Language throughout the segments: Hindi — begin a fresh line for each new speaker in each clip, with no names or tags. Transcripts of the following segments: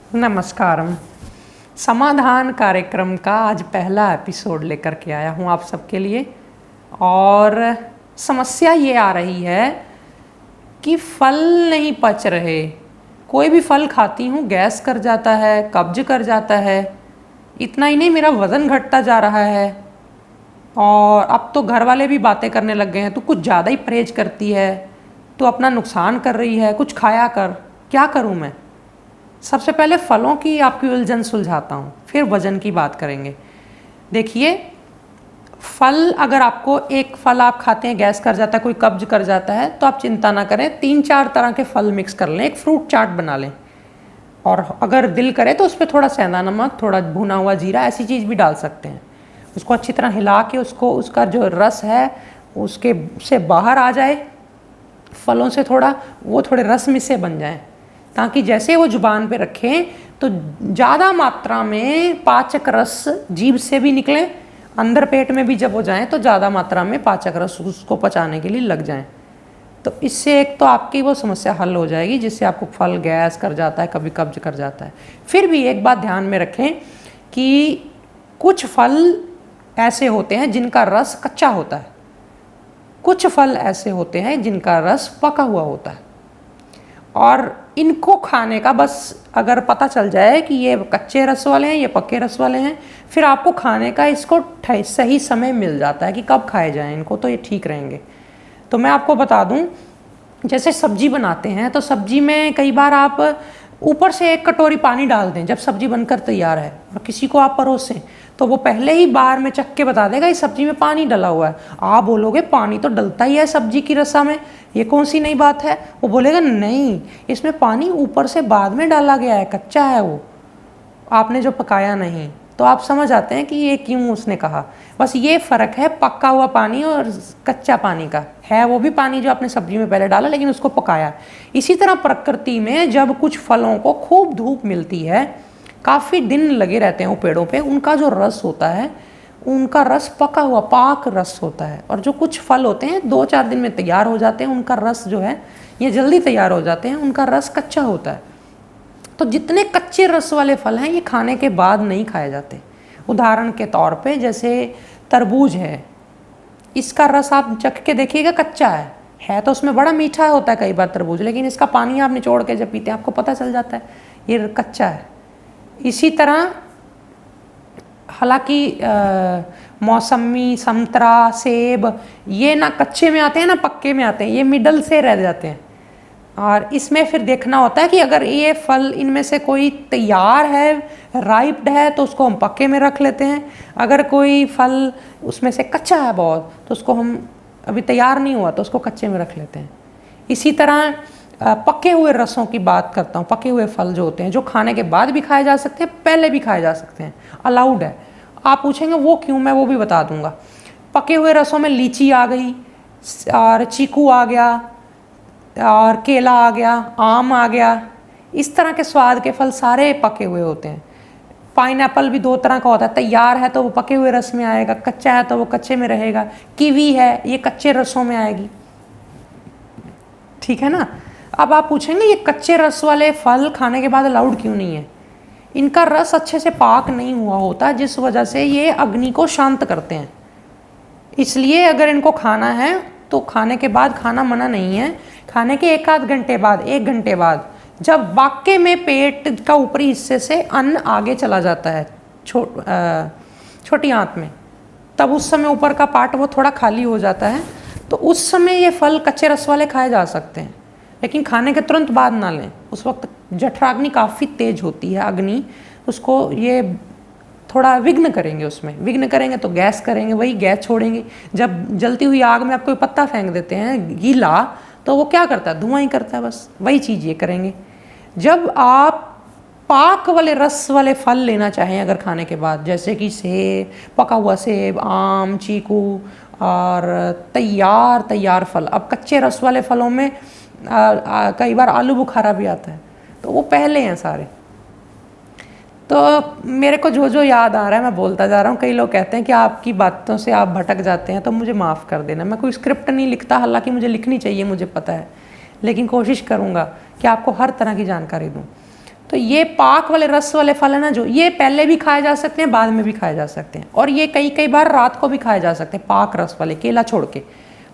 नमस्कारम। समाधान कार्यक्रम का आज पहला एपिसोड लेकर के आया हूँ आप सबके लिए। और समस्या ये आ रही है कि फल नहीं पच रहे। कोई भी फल खाती हूँ गैस कर जाता है, कब्ज कर जाता है। इतना ही नहीं, मेरा वज़न घटता जा रहा है। और अब तो घर वाले भी बातें करने लग गए हैं, तू कुछ ज़्यादा ही परहेज करती है, तू अपना नुकसान कर रही है, कुछ खाया कर। क्या करूँ मैं? सबसे पहले फलों की आपकी उलझन सुलझाता हूँ, फिर वज़न की बात करेंगे। देखिए, फल अगर आपको एक फल आप खाते हैं गैस कर जाता है, कोई कब्ज कर जाता है, तो आप चिंता ना करें, 3-4 तरह के फल मिक्स कर लें, एक फ्रूट चाट बना लें। और अगर दिल करे तो उस पर थोड़ा सेंधा नमक, थोड़ा भुना हुआ जीरा, ऐसी चीज़ भी डाल सकते हैं। उसको अच्छी तरह हिला के उसका जो रस है उसके से बाहर आ जाए, फलों से वो थोड़े रस मिसे बन जाएं, ताकि जैसे वो जुबान पे रखें तो ज़्यादा मात्रा में पाचक रस जीभ से भी निकले, अंदर पेट में भी जब हो जाएं तो ज़्यादा मात्रा में पाचक रस उसको पचाने के लिए लग जाएं। तो इससे एक तो आपकी वो समस्या हल हो जाएगी, जिससे आपको फल गैस कर जाता है, कभी कब्ज कर जाता है। फिर भी एक बात ध्यान में रखें कि कुछ फल ऐसे होते हैं जिनका रस कच्चा होता है, कुछ फल ऐसे होते हैं जिनका रस पका हुआ होता है। और इनको खाने का बस अगर पता चल जाए कि ये कच्चे रस वाले हैं, ये पक्के रस वाले हैं, फिर आपको खाने का इसको सही समय मिल जाता है कि कब खाए जाएं इनको, तो ये ठीक रहेंगे। तो मैं आपको बता दूं, जैसे सब्जी बनाते हैं तो सब्जी में कई बार आप ऊपर से 1 कटोरी पानी डाल दें जब सब्जी बनकर तैयार है, और किसी को आप परोसें तो वो पहले ही बार में चख के बता देगा इस सब्जी में पानी डला हुआ है। आप बोलोगे पानी तो डलता ही है सब्जी की रसा में, ये कौन सी नई बात है? वो बोलेगा नहीं, इसमें पानी ऊपर से बाद में डाला गया है, कच्चा है वो, आपने जो पकाया नहीं। तो आप समझ आते हैं कि ये क्यों उसने कहा। बस ये फ़र्क है पका हुआ पानी और कच्चा पानी का, है वो भी पानी जो आपने सब्जी में पहले डाला लेकिन उसको पकाया। इसी तरह प्रकृति में जब कुछ फलों को खूब धूप मिलती है, काफ़ी दिन लगे रहते हैं वो पेड़ों पे, उनका जो रस होता है उनका रस पका हुआ पाक रस होता है। और जो कुछ फल होते हैं 2-4 दिन में तैयार हो जाते हैं, उनका रस जो है ये जल्दी तैयार हो जाते हैं, उनका रस कच्चा होता है। तो जितने कच्चे रस वाले फल हैं ये खाने के बाद नहीं खाए जाते। उदाहरण के तौर पे जैसे तरबूज है, इसका रस आप चख के देखिएगा कच्चा है तो उसमें बड़ा मीठा होता है कई बार तरबूज, लेकिन इसका पानी आप निचोड़ के जब पीते हैं आपको पता चल जाता है ये कच्चा है। इसी तरह हालांकि मौसमी, संतरा, सेब ये ना कच्चे में आते हैं ना पक्के में आते हैं, ये मिडल से रह जाते हैं। और इसमें फिर देखना होता है कि अगर ये फल इनमें से कोई तैयार है, राइप्ड है, तो उसको हम पक्के में रख लेते हैं। अगर कोई फल उसमें से कच्चा है बहुत, तो उसको हम अभी तैयार नहीं हुआ तो उसको कच्चे में रख लेते हैं। इसी तरह पके हुए रसों की बात करता हूँ। पके हुए फल जो होते हैं, जो खाने के बाद भी खाए जा सकते हैं, पहले भी खाए जा सकते हैं, अलाउड है। आप पूछेंगे वो क्यों, मैं वो भी बता दूंगा। पके हुए रसों में लीची आ गई, और चीकू आ गया, और केला आ गया, आम आ गया। इस तरह के स्वाद के फल सारे पके हुए होते हैं। पाइनएप्पल भी 2 तरह का होता है, तैयार है तो वो पके हुए रस में आएगा, कच्चा है तो वो कच्चे में रहेगा। कीवी है, ये कच्चे रसों में आएगी, ठीक है ना। अब आप पूछेंगे ये कच्चे रस वाले फल खाने के बाद अलाउड क्यों नहीं है? इनका रस अच्छे से पाक नहीं हुआ होता, जिस वजह से ये अग्नि को शांत करते हैं। इसलिए अगर इनको खाना है तो खाने के बाद खाना मना नहीं है, खाने के 1 आध घंटे बाद, 1 घंटे बाद, जब वाकई में पेट का ऊपरी हिस्से से अन्न आगे चला जाता है छोटी आंत में, तब उस समय ऊपर का पार्ट वो थोड़ा खाली हो जाता है, तो उस समय ये फल कच्चे रस वाले खाए जा सकते हैं। लेकिन खाने के तुरंत बाद ना लें, उस वक्त जठराग्नि काफ़ी तेज होती है, अग्नि उसको ये थोड़ा विघ्न करेंगे, उसमें विघ्न करेंगे तो गैस करेंगे, वही गैस छोड़ेंगे। जब जलती हुई आग में आप कोई पत्ता फेंक देते हैं गीला, तो वो क्या करता है? धुआं ही करता है, बस वही चीज़ ये करेंगे। जब आप पाक वाले रस वाले फल लेना चाहें अगर खाने के बाद, जैसे कि सेब, पका हुआ सेब, आम, चीकू और तैयार फल। अब कच्चे रस वाले फलों में कई बार आलू बुखारा भी आता है, तो वो पहले हैं सारे। तो मेरे को जो जो याद आ रहा है मैं बोलता जा रहा हूँ। कई लोग कहते हैं कि आपकी बातों से आप भटक जाते हैं, तो मुझे माफ़ कर देना। मैं कोई स्क्रिप्ट नहीं लिखता, हालांकि मुझे लिखनी चाहिए, मुझे पता है, लेकिन कोशिश करूँगा कि आपको हर तरह की जानकारी दूँ। तो ये पाक वाले रस वाले फल है ना, जो ये पहले भी खाए जा सकते हैं, बाद में भी खाए जा सकते हैं, और ये कई कई बार रात को भी खाए जा सकते हैं, पाक रस वाले, केला छोड़ के।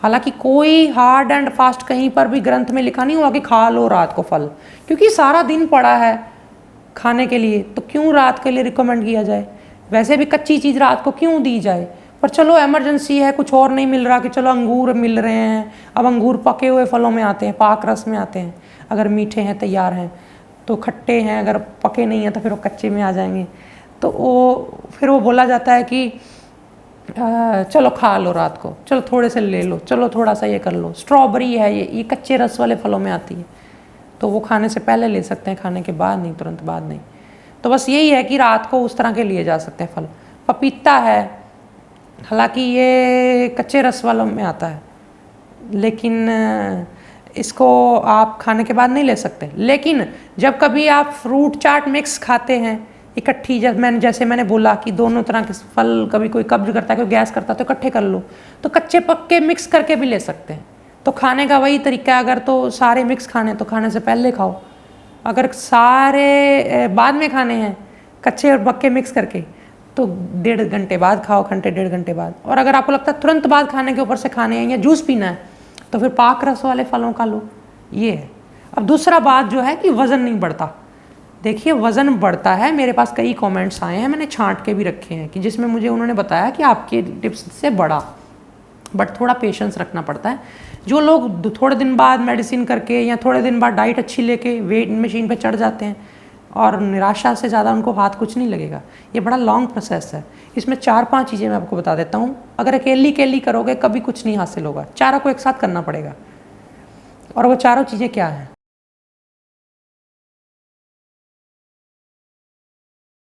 हालांकि कोई हार्ड एंड फास्ट कहीं पर भी ग्रंथ में लिखा नहीं हुआ कि खा लो रात को फल, क्योंकि सारा दिन पड़ा है खाने के लिए, तो क्यों रात के लिए रिकमेंड किया जाए। वैसे भी कच्ची चीज़ रात को क्यों दी जाए, पर चलो इमरजेंसी है, कुछ और नहीं मिल रहा, कि चलो अंगूर मिल रहे हैं, अब अंगूर पके हुए फलों में आते हैं, पाक रस में आते हैं, अगर मीठे हैं तैयार हैं तो खट्टे हैं, अगर पके नहीं हैं तो फिर वो कच्चे में आ जाएंगे। तो वो फिर वो बोला जाता है कि चलो खा लो रात को, चलो थोड़े से ले लो, चलो थोड़ा सा ये कर लो। स्ट्रॉबेरी है, ये कच्चे रस वाले फलों में आती है, तो वो खाने से पहले ले सकते हैं, खाने के बाद नहीं, तुरंत बाद नहीं। तो बस यही है कि रात को उस तरह के लिए जा सकते हैं फल। पपीता है, हालांकि ये कच्चे रस वालों में आता है, लेकिन इसको आप खाने के बाद नहीं ले सकते। लेकिन जब कभी आप फ्रूट चाट मिक्स खाते हैं इकट्ठी, जैसे मैंने बोला कि दोनों तरह के फल, कभी कोई कब्ज करता है, कोई गैस करता है, तो इकट्ठे कर लो, तो कच्चे पक्के मिक्स करके भी ले सकते हैं। तो खाने का वही तरीका है, अगर तो सारे मिक्स खाने तो खाने से पहले खाओ, अगर सारे बाद में खाने हैं कच्चे और पक्के मिक्स करके तो 1.5 घंटे बाद खाओ, घंटे 1.5 घंटे बाद। और अगर आपको लगता है तुरंत बाद खाने के ऊपर से खाने हैं या जूस पीना है, तो फिर पाक रस वाले फलों का लो। ये है। अब दूसरा बात जो है कि वज़न नहीं बढ़ता। देखिए वज़न बढ़ता है, मेरे पास कई कमेंट्स आए हैं, मैंने छांट के भी रखे हैं, कि जिसमें मुझे उन्होंने बताया कि आपके टिप्स से बढ़ा, बट थोड़ा पेशेंस रखना पड़ता है। जो लोग थोड़े दिन बाद मेडिसिन करके या थोड़े दिन बाद डाइट अच्छी लेके वेट मशीन पे चढ़ जाते हैं, और निराशा से ज़्यादा उनको हाथ कुछ नहीं लगेगा। ये बड़ा लॉन्ग प्रोसेस है। इसमें 4-5 चीज़ें मैं आपको बता देता हूँ। अगर अकेली करोगे कभी कुछ नहीं हासिल होगा, चारों को एक साथ करना पड़ेगा। और वो चारों चीज़ें क्या हैं?